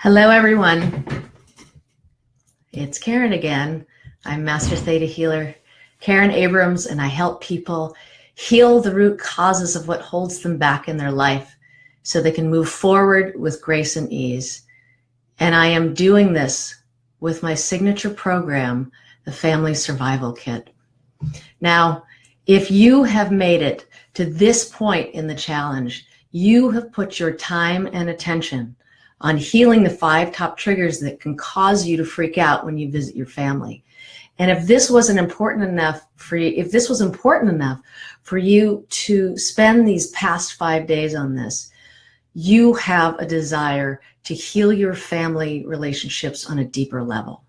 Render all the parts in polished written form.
Hello, everyone. It's Karen again. I'm Master Theta Healer Karen Abrams, and I help people heal the root causes of what holds them back in their life so they can move forward with grace and ease. And I am doing this with my signature program, the Family Survival Kit. Now, if you have made it to this point in the challenge, you have put your time and attention on healing the 5 top triggers that can cause you to freak out when you visit your family. And if this wasn't important enough for you, if this was important enough for you to spend these past 5 days on this, you have a desire to heal your family relationships on a deeper level.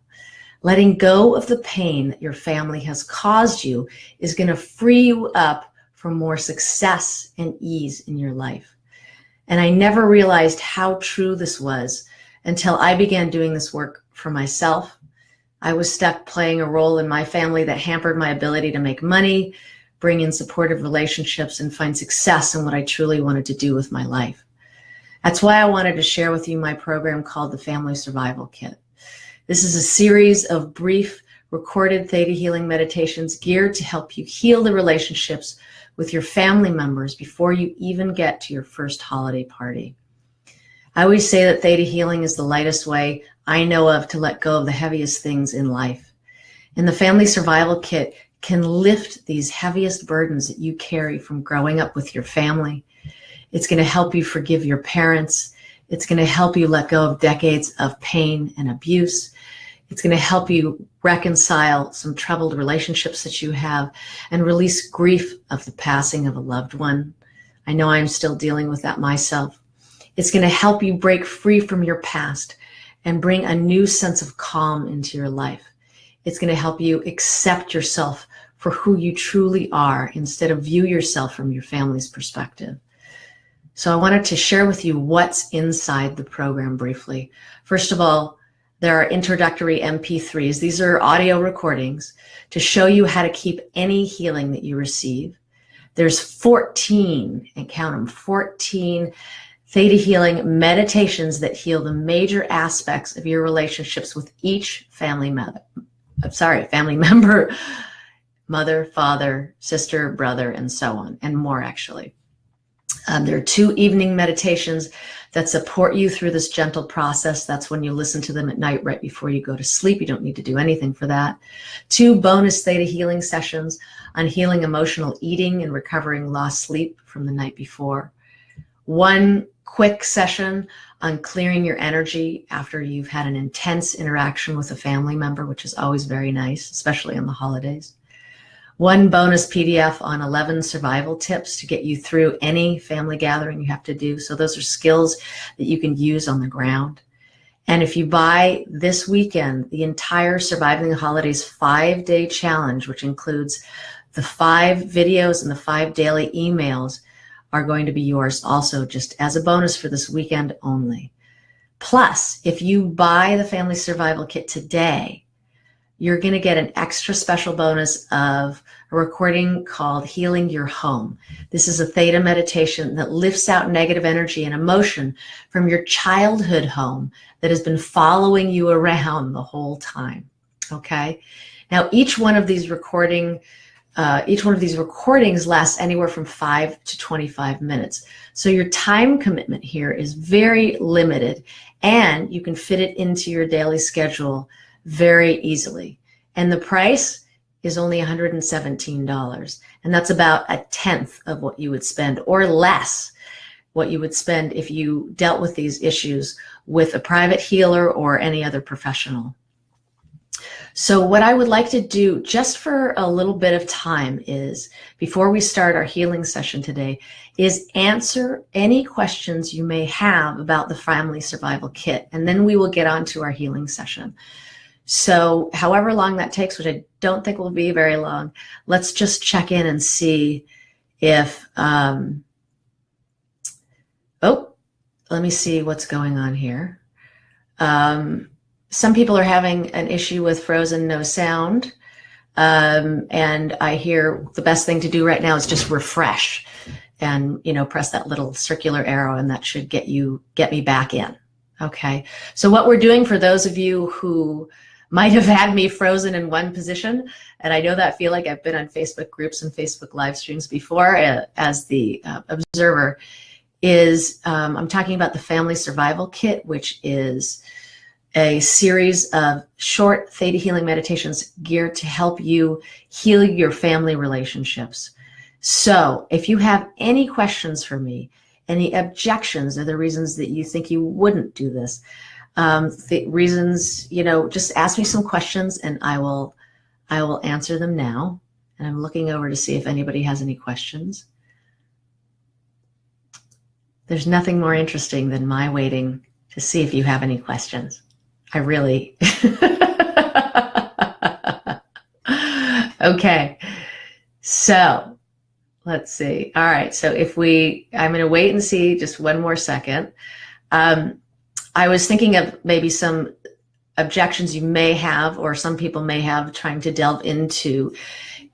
Letting go of the pain that your family has caused you is going to free you up for more success and ease in your life. And I never realized how true this was until I began doing this work for myself. I was stuck playing a role in my family that hampered my ability to make money, bring in supportive relationships, and find success in what I truly wanted to do with my life. That's why I wanted to share with you my program called the Family Survival Kit. This is a series of brief, recorded theta healing meditations geared to help you heal the relationships with your family members before you even get to your first holiday party. I always say that theta healing is the lightest way I know of to let go of the heaviest things in life. And the Family Survival Kit can lift these heaviest burdens that you carry from growing up with your family. It's going to help you forgive your parents. It's going to help you let go of decades of pain and abuse. It's going to help you reconcile some troubled relationships that you have and release grief of the passing of a loved one. I know I'm still dealing with that myself. It's going to help you break free from your past and bring a new sense of calm into your life. It's going to help you accept yourself for who you truly are instead of view yourself from your family's perspective. So I wanted to share with you what's inside the program briefly. First of all, there are introductory MP3s. These are audio recordings to show you how to keep any healing that you receive. There's 14, and count them, 14 theta healing meditations that heal the major aspects of your relationships with each family member, mother, father, sister, brother, and so on, and more actually. There are 2 evening meditations that support you through this gentle process. That's when you listen to them at night right before you go to sleep. You don't need to do anything for that. 2 bonus theta healing sessions on healing emotional eating and recovering lost sleep from the night before. 1 quick session on clearing your energy after you've had an intense interaction with a family member, which is always very nice, especially on the holidays. 1 bonus PDF on 11 survival tips to get you through any family gathering you have to do. So those are skills that you can use on the ground. And if you buy this weekend, the entire Surviving the Holidays 5-day challenge, which includes the 5 videos and the 5 daily emails, are going to be yours also, just as a bonus for this weekend only. Plus, if you buy the Family Survival Kit today, you're going to get an extra special bonus of a recording called Healing Your Home. This is a theta meditation that lifts out negative energy and emotion from your childhood home that has been following you around the whole time. Okay? Now, each one of these recordings lasts anywhere from 5 to 25 minutes. So your time commitment here is very limited, and you can fit it into your daily schedule very easily. And the price is only $117. And that's about 1/10 of what you would spend, or less what you would spend if you dealt with these issues with a private healer or any other professional. So what I would like to do just for a little bit of time is, before we start our healing session today, is answer any questions you may have about the Family Survival Kit. And then we will get on to our healing session. So however long that takes, which I don't think will be very long, let's just check in and see if, let me see what's going on here. Some people are having an issue with frozen no sound. And I hear the best thing to do right now is just refresh and, press that little circular arrow, and that should get me back in. Okay. So what we're doing, for those of you who might have had me frozen in one position, and I know that, feel like I've been on Facebook groups and Facebook live streams before as the observer, is I'm talking about the Family Survival Kit, which is a series of short theta healing meditations geared to help you heal your family relationships. So if you have any questions for me, any objections, or the reasons that you think you wouldn't do this, the reasons, just ask me some questions and I will answer them now. And I'm looking over to see if anybody has any questions. There's nothing more interesting than my waiting to see if you have any questions. I really. Okay. So let's see. All right. So I'm going to wait and see just one more second. I was thinking of maybe some objections you may have, or some people may have, trying to delve into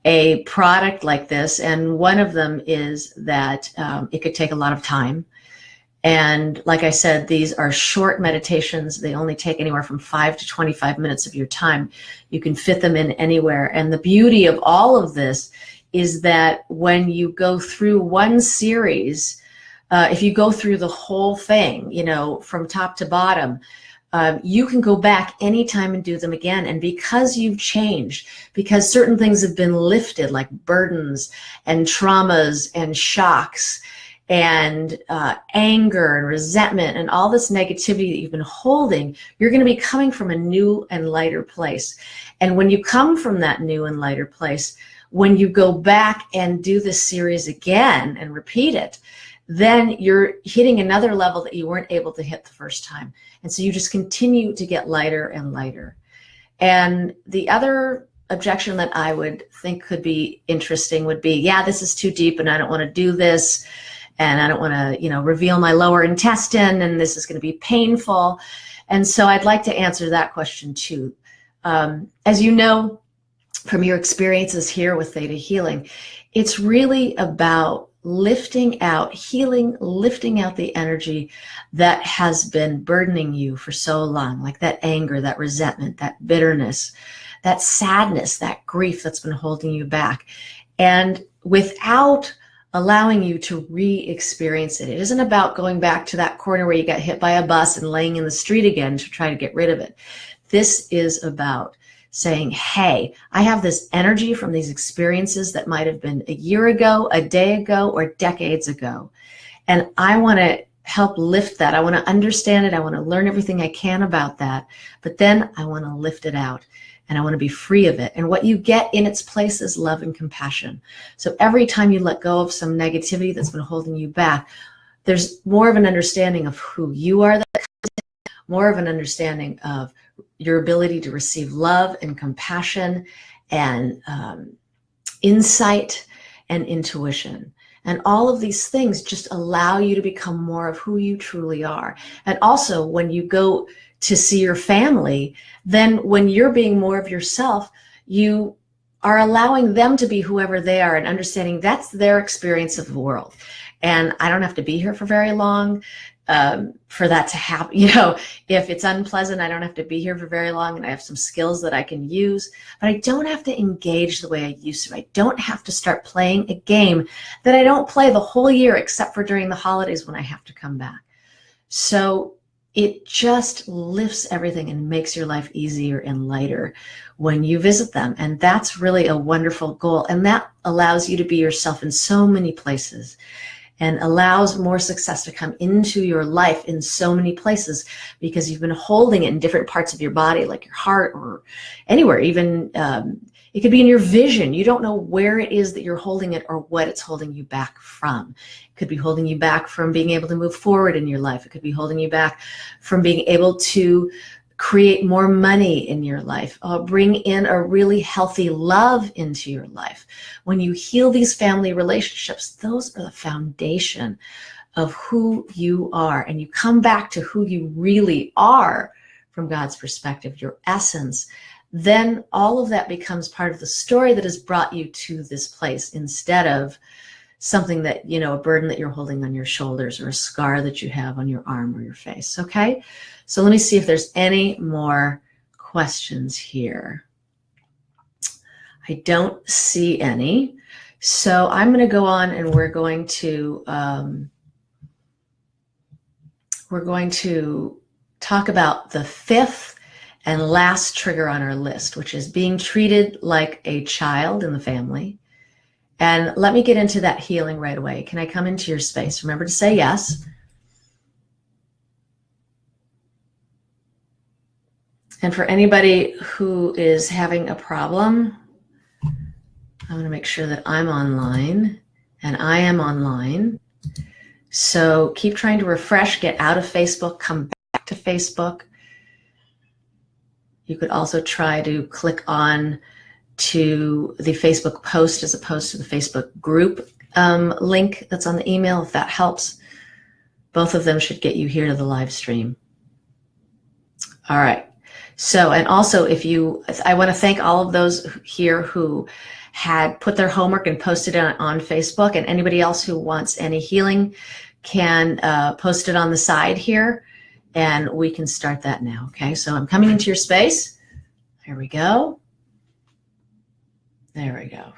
a product like this. And one of them is that it could take a lot of time. And like I said, these are short meditations. They only take anywhere from 5 to 25 minutes of your time. You can fit them in anywhere. And the beauty of all of this is that when you go through one series, if you go through the whole thing, from top to bottom, you can go back anytime and do them again. And because you've changed, because certain things have been lifted, like burdens and traumas and shocks and anger and resentment and all this negativity that you've been holding, you're going to be coming from a new and lighter place. And when you come from that new and lighter place, when you go back and do this series again and repeat it, then you're hitting another level that you weren't able to hit the first time. And so you just continue to get lighter and lighter. And the other objection that I would think could be interesting would be, yeah, this is too deep and I don't want to do this. And I don't want to, reveal my lower intestine, and this is going to be painful. And so I'd like to answer that question too. As you know, from your experiences here with Theta Healing, it's really about lifting out, healing, lifting out the energy that has been burdening you for so long, like that anger, that resentment, that bitterness, that sadness, that grief that's been holding you back. And without allowing you to re-experience it. It isn't about going back to that corner where you got hit by a bus and laying in the street again to try to get rid of it. This is about saying, hey, I have this energy from these experiences that might have been a year ago, a day ago, or decades ago. And I want to help lift that. I want to understand it. I want to learn everything I can about that. But then I want to lift it out. And I want to be free of it. And what you get in its place is love and compassion. So every time you let go of some negativity that's been holding you back, there's more of an understanding of who you are, more of an understanding of your ability to receive love and compassion and insight and intuition. And all of these things just allow you to become more of who you truly are. And also, when you go to see your family, then when you're being more of yourself, you are allowing them to be whoever they are and understanding that's their experience of the world. And I don't have to be here for very long for that to happen. If it's unpleasant, I don't have to be here for very long, and I have some skills that I can use, but I don't have to engage the way I used to. I don't have to start playing a game that I don't play the whole year except for during the holidays when I have to come back. So it just lifts everything and makes your life easier and lighter when you visit them. And that's really a wonderful goal. And that allows you to be yourself in so many places and allows more success to come into your life in so many places because you've been holding it in different parts of your body, like your heart or anywhere, even it could be in your vision. You don't know where it is that you're holding it or what it's holding you back from. It could be holding you back from being able to move forward in your life. It could be holding you back from being able to create more money in your life, bring in a really healthy love into your life. When you heal these family relationships, those are the foundation of who you are. And you come back to who you really are from God's perspective, your essence. Then all of that becomes part of the story that has brought you to this place instead of something that, a burden that you're holding on your shoulders or a scar that you have on your arm or your face. Okay. So let me see if there's any more questions here. I don't see any. So I'm going to go on and we're going to talk about the fifth and last trigger on our list, which is being treated like a child in the family. And let me get into that healing right away. Can I come into your space? Remember to say yes. And for anybody who is having a problem, I'm going to make sure that I'm online and I am online. So keep trying to refresh, get out of Facebook, come back to Facebook. You could also try to click on to the Facebook post as opposed to the Facebook group link that's on the email, if that helps. Both of them should get you here to the live stream. All right. So, and also I want to thank all of those here who had put their homework and posted it on Facebook, and anybody else who wants any healing can post it on the side here, and we can start that now. Okay, so I'm coming into your space. There we go. There we go.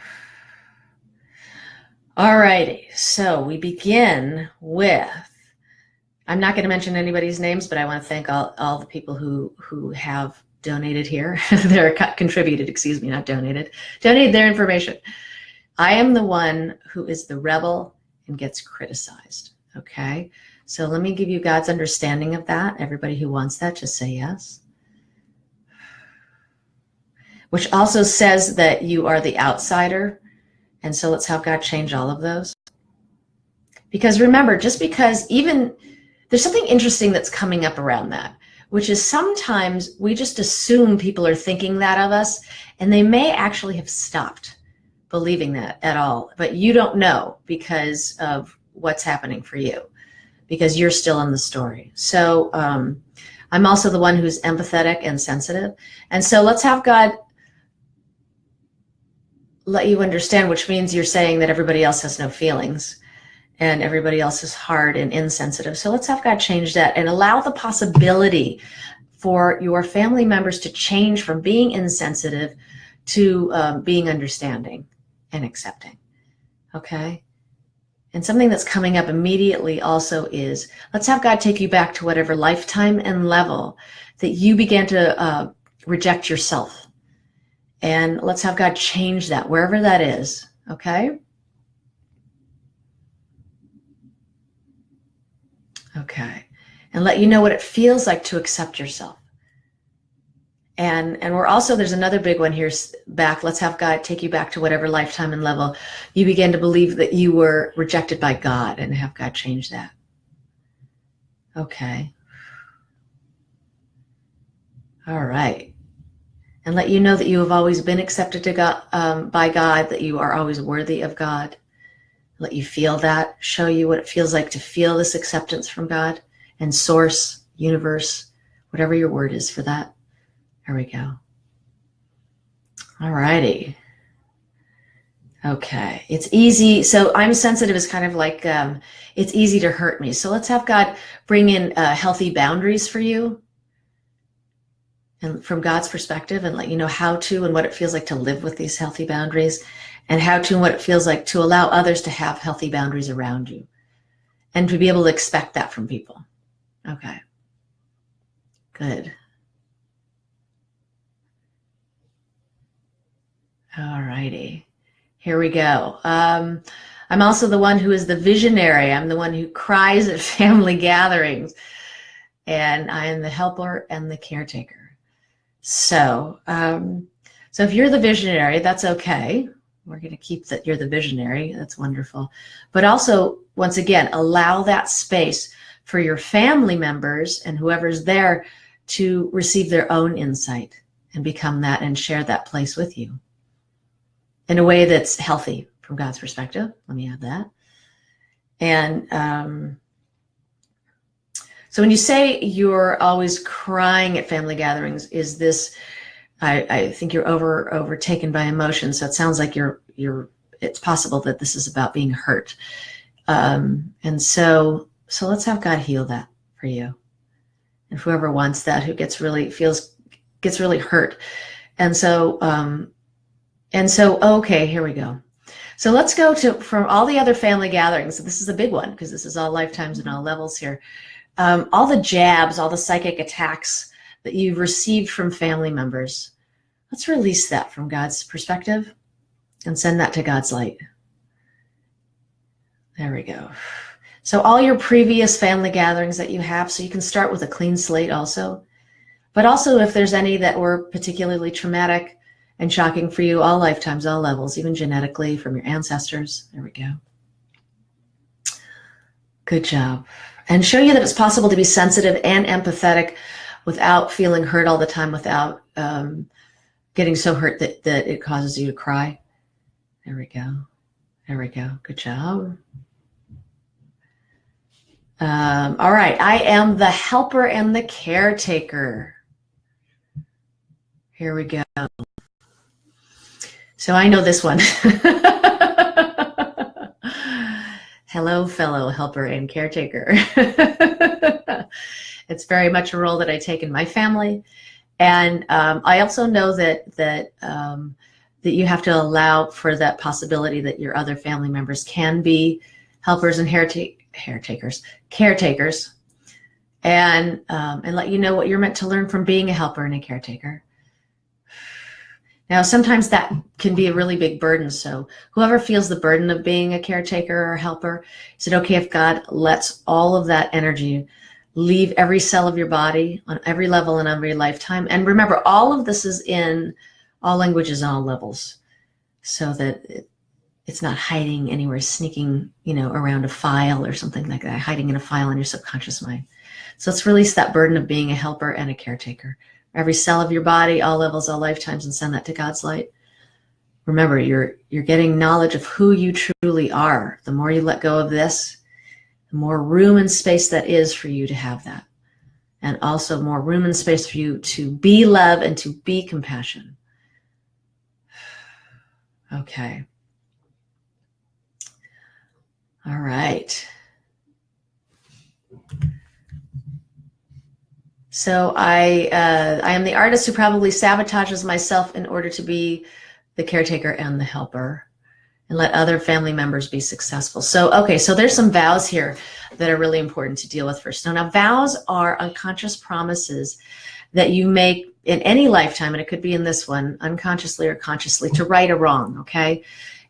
All righty, so we begin with, I'm not going to mention anybody's names, but I want to thank all the people who have donated here. They're contributed, excuse me, not donated. Donated their information. I am the one who is the rebel and gets criticized. Okay, so let me give you God's understanding of that. Everybody who wants that, just say yes. Which also says that you are the outsider. And so let's have God change all of those. Because remember, just because there's something interesting that's coming up around that, which is sometimes we just assume people are thinking that of us, and they may actually have stopped believing that at all, but you don't know because of what's happening for you, because you're still in the story. So I'm also the one who's empathetic and sensitive. And so let's have God let you understand, which means you're saying that everybody else has no feelings and everybody else is hard and insensitive. So let's have God change that and allow the possibility for your family members to change from being insensitive to being understanding and accepting. Okay? And something that's coming up immediately also is, let's have God take you back to whatever lifetime and level that you began to reject yourself. And let's have God change that, wherever that is, okay? Okay. And let you know what it feels like to accept yourself. And we're also, there's another big one here back. Let's have God take you back to whatever lifetime and level you began to believe that you were rejected by God, and have God change that. Okay. All right. And let you know that you have always been accepted to God, by God, that you are always worthy of God. Let you feel that, show you what it feels like to feel this acceptance from God and source, universe, whatever your word is for that. There we go. All righty. Okay. It's easy. So I'm sensitive is kind of like, it's easy to hurt me. So let's have God bring in healthy boundaries for you, and from God's perspective, and let you know how to and what it feels like to live with these healthy boundaries, and how to and what it feels like to allow others to have healthy boundaries around you, and to be able to expect that from people. Okay. Good. All righty. Here we go. I'm also the one who is the visionary. I'm the one who cries at family gatherings, and I am the helper and the caretaker. So if you're the visionary, that's okay. We're going to keep that you're the visionary. That's wonderful. But also, once again, allow that space for your family members and whoever's there to receive their own insight and become that and share that place with you in a way that's healthy from God's perspective. Let me add that. And so when you say you're always crying at family gatherings, is this, I think you're overtaken by emotion. So it sounds like you're it's possible that this is about being hurt. And so let's have God heal that for you. And whoever wants that, who gets really hurt. And so, okay, here we go. So let's go from all the other family gatherings. This is a big one because this is all lifetimes and all levels here. All the jabs, all the psychic attacks that you've received from family members. Let's release that from God's perspective and send that to God's light. There we go. So all your previous family gatherings that you have, so you can start with a clean slate also. But also if there's any that were particularly traumatic and shocking for you, all lifetimes, all levels, even genetically from your ancestors. There we go. Good job. And show you that it's possible to be sensitive and empathetic without feeling hurt all the time, without getting so hurt that it causes you to cry. There we go. There we go. Good job. All right. I am the helper and the caretaker. Here we go. So I know this one. Hello, fellow helper and caretaker. It's very much a role that I take in my family. And I also know that you have to allow for that possibility that your other family members can be helpers and caretakers, and let you know what you're meant to learn from being a helper and a caretaker. Now, sometimes that can be a really big burden. So whoever feels the burden of being a caretaker or helper, is it okay if God lets all of that energy leave every cell of your body on every level and every lifetime? And remember, all of this is in all languages and all levels, so that it's not hiding anywhere, sneaking, around a file or something like that, hiding in a file in your subconscious mind. So let's release that burden of being a helper and a caretaker. Every cell of your body, all levels, all lifetimes, and send that to God's light. Remember, you're getting knowledge of who you truly are. The more you let go of this, the more room and space that is for you to have that. And also more room and space for you to be love and to be compassion. Okay. All right. So I am the artist who probably sabotages myself in order to be the caretaker and the helper and let other family members be successful. So, okay, so there's some vows here that are really important to deal with first. Now, vows are unconscious promises that you make in any lifetime, and it could be in this one, unconsciously or consciously, to right a wrong, okay?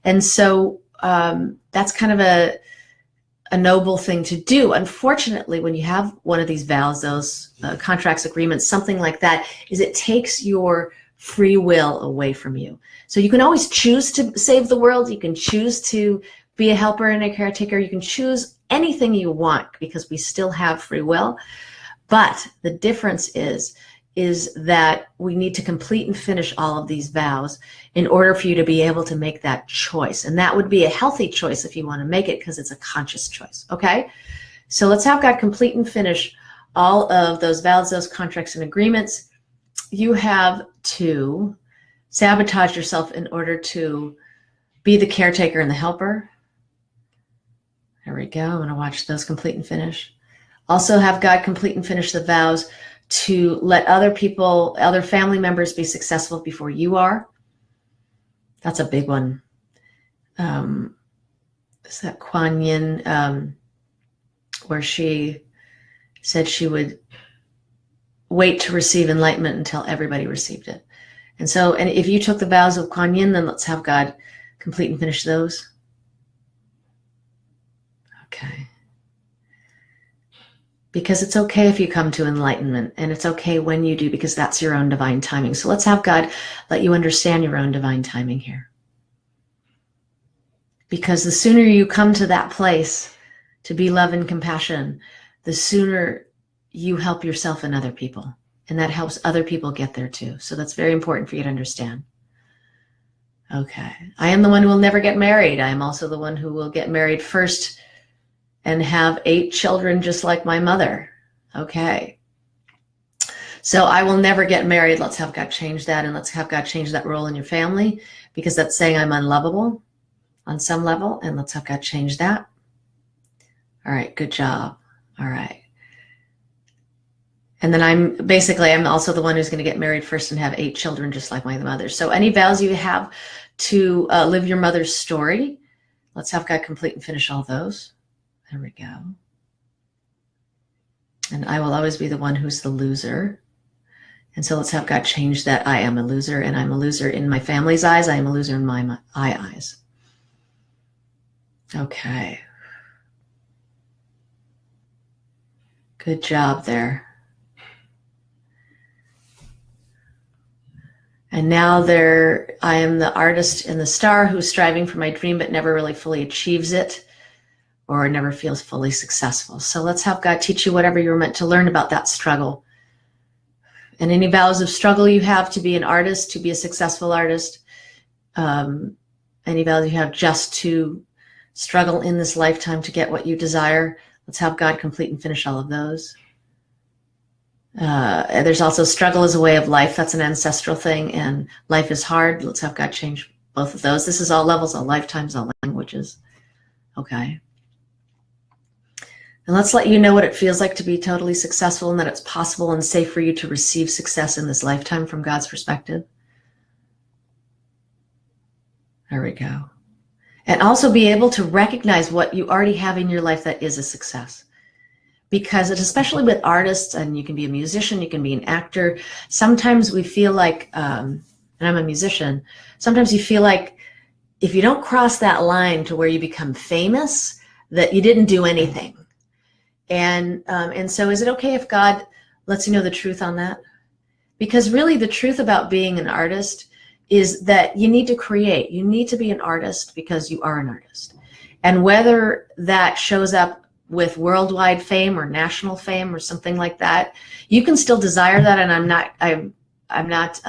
And so that's kind of a noble thing to do. Unfortunately, when you have one of these vows, those contracts, agreements, something like that, is it takes your free will away from you. So you can always choose to save the world. You can choose to be a helper and a caretaker. You can choose anything you want because we still have free will. But the difference is that we need to complete and finish all of these vows in order for you to be able to make that choice. And that would be a healthy choice if you want to make it, because it's a conscious choice, okay? So let's have God complete and finish all of those vows, those contracts and agreements. You have to sabotage yourself in order to be the caretaker and the helper. There we go. I'm going to watch those complete and finish. Also have God complete and finish the vows to let other people, other family members be successful before you are. That's a big one. Is that Kuan Yin, where she said she would wait to receive enlightenment until everybody received it. And so, and if you took the vows of Kuan Yin, then let's have God complete and finish those. Okay. Because it's okay if you come to enlightenment, and it's okay when you do, because that's your own divine timing. So let's have God let you understand your own divine timing here. Because the sooner you come to that place to be love and compassion, the sooner you help yourself and other people. And that helps other people get there too. So that's very important for you to understand. Okay. I am the one who will never get married. I am also the one who will get married first and have 8 children just like my mother. Okay. So I will never get married. Let's have God change that, and let's have God change that role in your family, because that's saying I'm unlovable. on some level, and let's have God change that. All right, good job. All right. And then I'm also the one who's going to get married first and have 8 children, just like my mother. So any vows you have to live your mother's story, let's have God complete and finish all those. There we go. And I will always be the one who's the loser. And so let's have God change that. I am a loser, and I'm a loser in my family's eyes. I am a loser in my eyes. Okay. Good job there. And now I am the artist and the star who's striving for my dream but never really fully achieves it or never feels fully successful. So let's have God teach you whatever you were meant to learn about that struggle. And any vows of struggle you have to be an artist, to be a successful artist, any vows you have just to struggle in this lifetime to get what you desire, let's have God complete and finish all of those. There's also struggle as a way of life. That's an ancestral thing, and life is hard. Let's have God change both of those. This is all levels, all lifetimes, all languages. Okay. And let's let you know what it feels like to be totally successful, and that it's possible and safe for you to receive success in this lifetime from God's perspective. There we go. And also be able to recognize what you already have in your life that is a success. Because especially with artists, and you can be a musician, you can be an actor, sometimes we feel like, and I'm a musician, sometimes you feel like if you don't cross that line to where you become famous, that you didn't do anything. And so is it okay if God lets you know the truth on that? Because really the truth about being an artist is that you need to create. You need to be an artist because you are an artist. And whether that shows up with worldwide fame or national fame or something like that, you can still desire that. And I'm not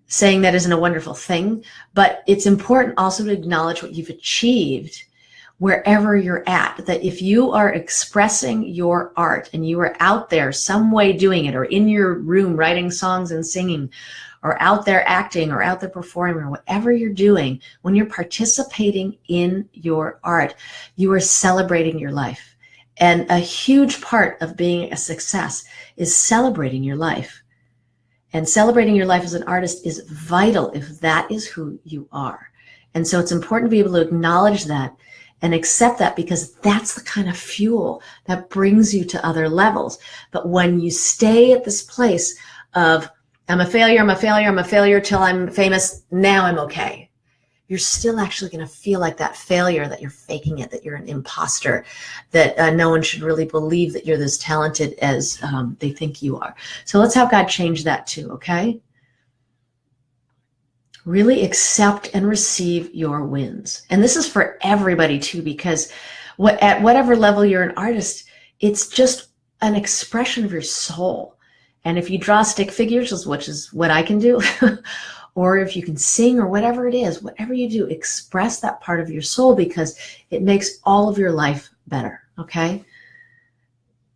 saying that isn't a wonderful thing, but it's important also to acknowledge what you've achieved wherever you're at. That if you are expressing your art and you are out there some way doing it, or in your room writing songs and singing, or out there acting, or out there performing, or whatever you're doing, when you're participating in your art, you are celebrating your life. And a huge part of being a success is celebrating your life. And celebrating your life as an artist is vital if that is who you are. And so it's important to be able to acknowledge that and accept that, because that's the kind of fuel that brings you to other levels. But when you stay at this place of, I'm a failure till I'm famous, now I'm okay, you're still actually going to feel like that failure, that you're faking it, that you're an imposter, that no one should really believe that you're as talented as they think you are. So let's have God change that too, okay? Really accept and receive your wins. And this is for everybody too, because at whatever level you're an artist, it's just an expression of your soul. And if you draw stick figures, which is what I can do, or if you can sing, or whatever it is, whatever you do, express that part of your soul, because it makes all of your life better, okay?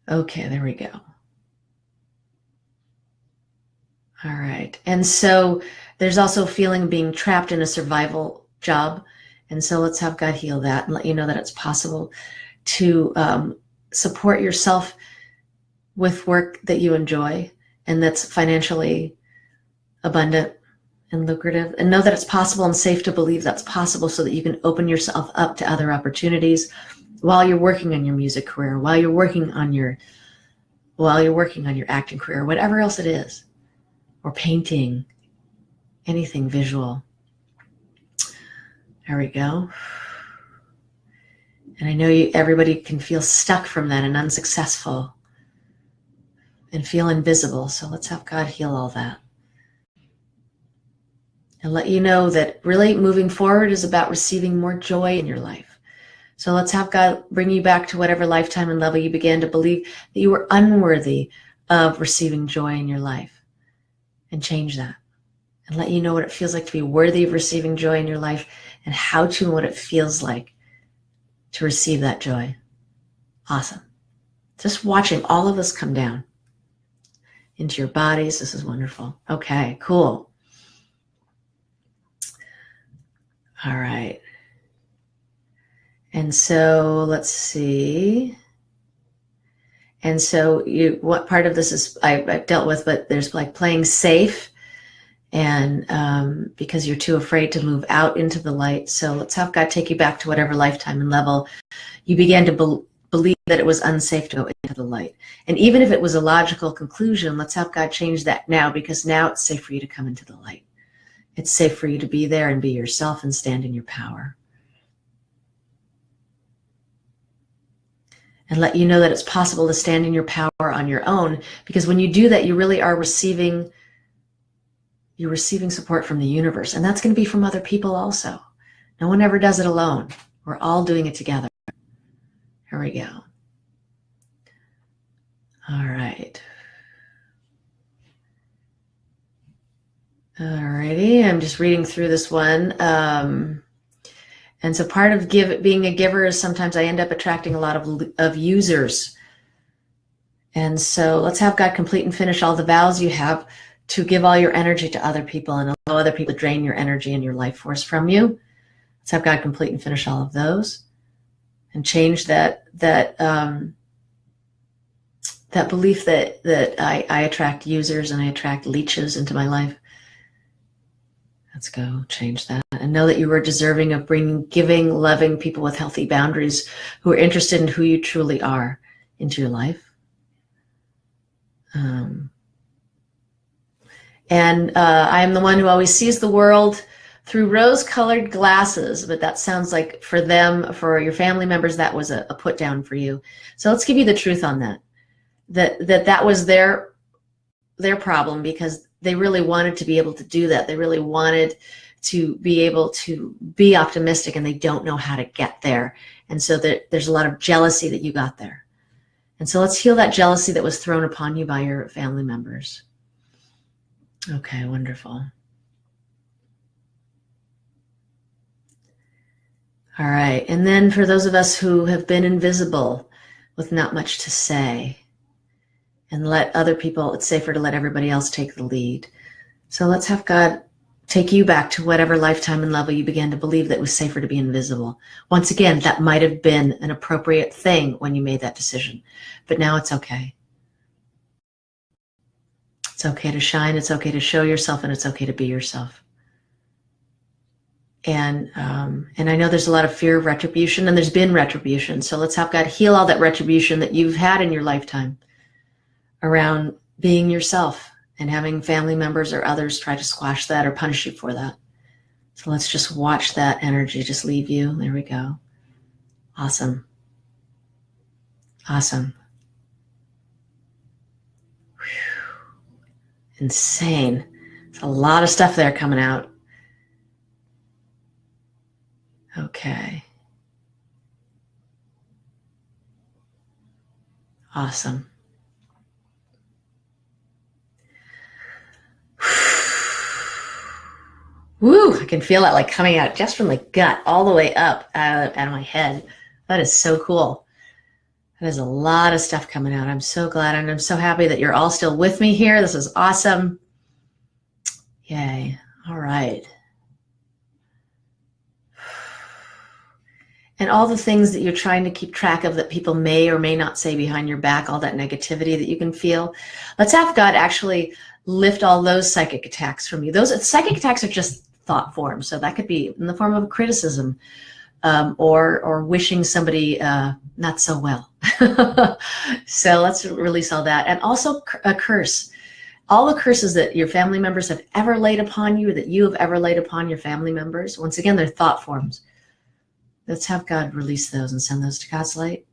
Okay, there we go. All right. And so there's also a feeling of being trapped in a survival job. And so let's have God heal that and let you know that it's possible to support yourself with work that you enjoy and that's financially abundant and lucrative, and know that it's possible and safe to believe that's possible, so that you can open yourself up to other opportunities while you're working on your music career, while you're working on your acting career, whatever else it is, or painting, anything visual. There we go. And I know everybody can feel stuck from that and unsuccessful and feel invisible. So let's have God heal all that. And let you know that really moving forward is about receiving more joy in your life. So let's have God bring you back to whatever lifetime and level you began to believe that you were unworthy of receiving joy in your life, and change that. And let you know what it feels like to be worthy of receiving joy in your life, and how to, and what it feels like to receive that joy. Awesome. Just watching all of this come down into your bodies. This is wonderful. Okay, cool. All right. And so let's see. And so what part of this is I've dealt with, but there's like playing safe, and because you're too afraid to move out into the light. So let's have God take you back to whatever lifetime and level you began to believe that it was unsafe to go into the light. And even if it was a logical conclusion, let's have God change that now, because now it's safe for you to come into the light. It's safe for you to be there and be yourself and stand in your power. And let you know that it's possible to stand in your power on your own, because when you do that, you really are receiving support from the universe. And that's going to be from other people also. No one ever does it alone. We're all doing it together. Here we go. All right. All righty. I'm just reading through this one. And so part of being a giver is sometimes I end up attracting a lot of users. And so let's have God complete and finish all the vows you have to give all your energy to other people and allow other people to drain your energy and your life force from you. Let's have God complete and finish all of those, and change that belief that I attract users and I attract leeches into my life. Let's go change that, and know that you are deserving of bringing giving, loving people with healthy boundaries who are interested in who you truly are into your life. And I am the one who always sees the world through rose-colored glasses, but that sounds like for them, for your family members, that was a put down for you. So let's give you the truth on that. That was their problem, because they really wanted to be able to do that. They really wanted to be able to be optimistic, and they don't know how to get there. And so there's a lot of jealousy that you got there. And so let's heal that jealousy that was thrown upon you by your family members. Okay, wonderful. All right. And then for those of us who have been invisible with not much to say, and let other people, it's safer to let everybody else take the lead. So let's have God take you back to whatever lifetime and level you began to believe that it was safer to be invisible. Once again, that might have been an appropriate thing when you made that decision, but now it's okay. It's okay to shine, it's okay to show yourself, and it's okay to be yourself. And I know there's a lot of fear of retribution, and there's been retribution. So let's have God heal all that retribution that you've had in your lifetime around being yourself, and having family members or others try to squash that or punish you for that. So let's just watch that energy just leave you. There we go. Awesome. Awesome. Whew. Insane. There's a lot of stuff there coming out. Okay. Awesome. Woo, I can feel that like coming out just from the gut all the way up out of my head. That is so cool. That is a lot of stuff coming out. I'm so glad, and I'm so happy that you're all still with me here. This is awesome. Yay. All right. And all the things that you're trying to keep track of that people may or may not say behind your back, all that negativity that you can feel. Let's have God actually lift all those psychic attacks from you. Those psychic attacks are just thought forms. So that could be in the form of criticism, or wishing somebody not so well. So let's release all that. And also a curse. All the curses that your family members have ever laid upon you, that you have ever laid upon your family members, once again, they're thought forms. Let's have God release those and send those to God's light,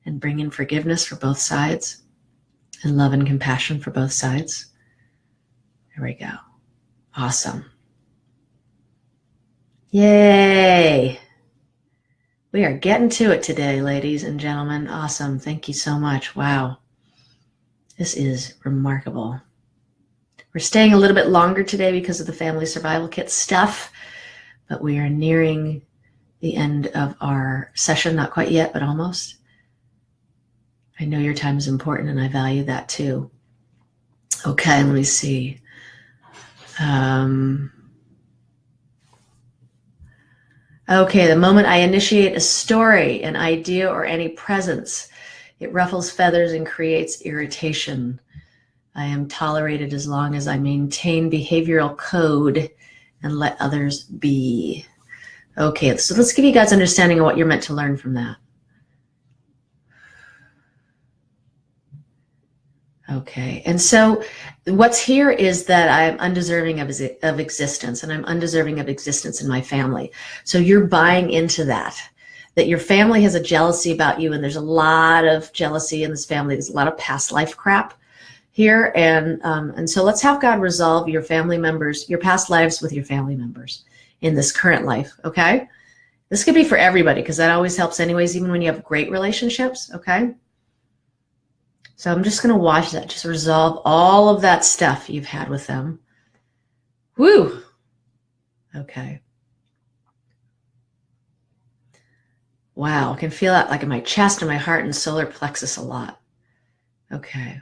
and bring in forgiveness for both sides, and love and compassion for both sides. There we go. Awesome. Yay. We are getting to it today, ladies and gentlemen. Awesome. Thank you so much. Wow. This is remarkable. We're staying a little bit longer today because of the family survival kit stuff, but we are nearing the end of our session. Not quite yet, but almost. I know your time is important, and I value that too. Okay, let me see. Okay, the moment I initiate a story, an idea, or any presence, it ruffles feathers and creates irritation. I am tolerated as long as I maintain behavioral code and let others be. Okay, so let's give you guys understanding of what you're meant to learn from that. Okay, and so what's here is that I'm undeserving of existence, and I'm undeserving of existence in my family. So you're buying into that your family has a jealousy about you, and there's a lot of jealousy in this family. There's a lot of past life crap here, and so let's have God resolve your family members, your past lives with your family members in this current life, okay? This could be for everybody because that always helps anyways, even when you have great relationships, okay? So I'm just going to watch that, just resolve all of that stuff you've had with them. Woo! Okay. Wow, I can feel that like in my chest and my heart and solar plexus a lot. Okay.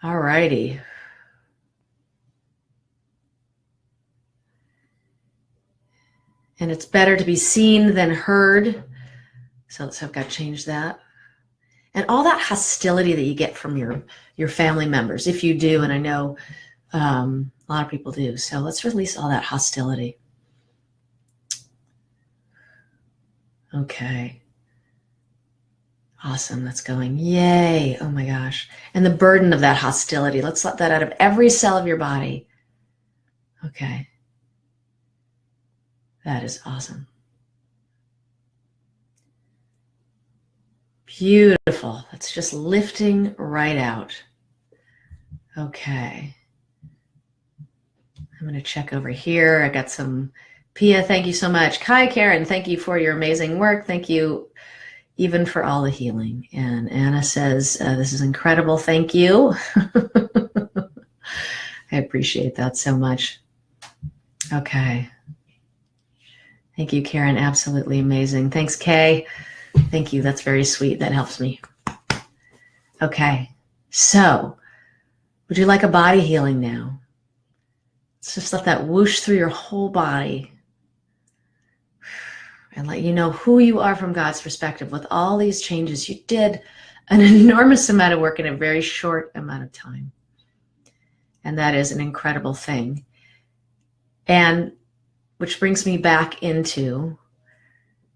All righty. And it's better to be seen than heard. So I've got to change that. And all that hostility that you get from your family members, if you do, and I know a lot of people do. So let's release all that hostility. Okay. Awesome. That's going. Yay. Oh my gosh. And the burden of that hostility, let's let that out of every cell of your body. Okay. That is awesome. Beautiful. That's just lifting right out. Okay. I'm going to check over here. I got some Pia. Thank you so much. Kai, Karen, thank you for your amazing work. Thank you even for all the healing. And Anna says, this is incredible. Thank you. I appreciate that so much. Okay. Thank you, Karen. Absolutely amazing. Thanks, Kay. Thank you. That's very sweet. That helps me. Okay. So, would you like a body healing now? Let's just let that whoosh through your whole body and let you know who you are from God's perspective. With all these changes, you did an enormous amount of work in a very short amount of time. And that is an incredible thing. And which brings me back into,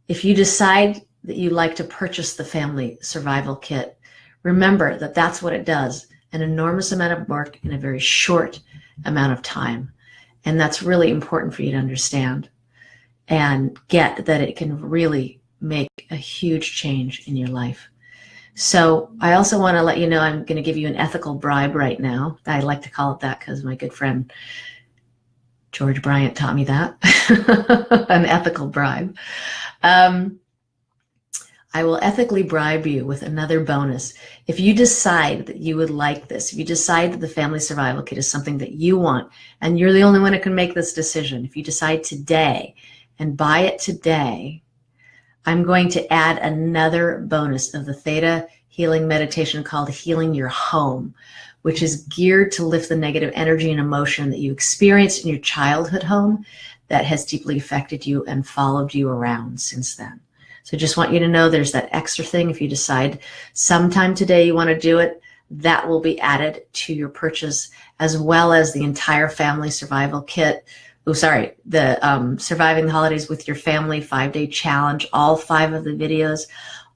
if you decide that you like to purchase the family survival kit, remember that that's what it does, an enormous amount of work in a very short amount of time. And that's really important for you to understand and get that it can really make a huge change in your life. So I also want to let you know I'm going to give you an ethical bribe right now. I like to call it that because my good friend George Bryant taught me that, an ethical bribe. I will ethically bribe you with another bonus. If you decide that you would like this, if you decide that the Family Survival Kit is something that you want, and you're the only one who can make this decision, if you decide today and buy it today, I'm going to add another bonus of the Theta Healing Meditation called Healing Your Home, which is geared to lift the negative energy and emotion that you experienced in your childhood home that has deeply affected you and followed you around since then. So just want you to know there's that extra thing. If you decide sometime today you want to do it, that will be added to your purchase, as well as the entire Family Survival Kit. The Surviving the Holidays with Your Family 5-Day Challenge, all 5 of the videos,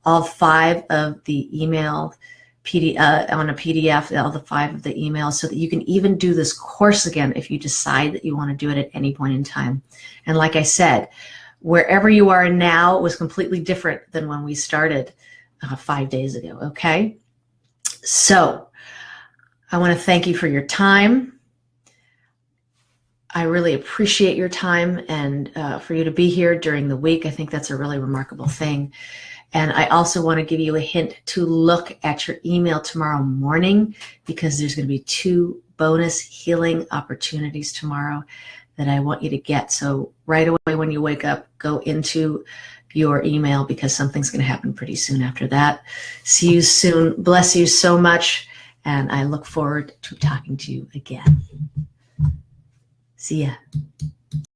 all 5 of the email on a PDF, all the 5 of the emails, so that you can even do this course again if you decide that you want to do it at any point in time. And like I said, wherever you are now was completely different than when we started 5 days ago, okay? So I want to thank you for your time. I really appreciate your time and for you to be here during the week. I think that's a really remarkable thing. And I also want to give you a hint to look at your email tomorrow morning, because there's going to be 2 bonus healing opportunities tomorrow that I want you to get. So right away when you wake up, go into your email, because something's going to happen pretty soon after that. See you soon. Bless you so much. And I look forward to talking to you again. See ya.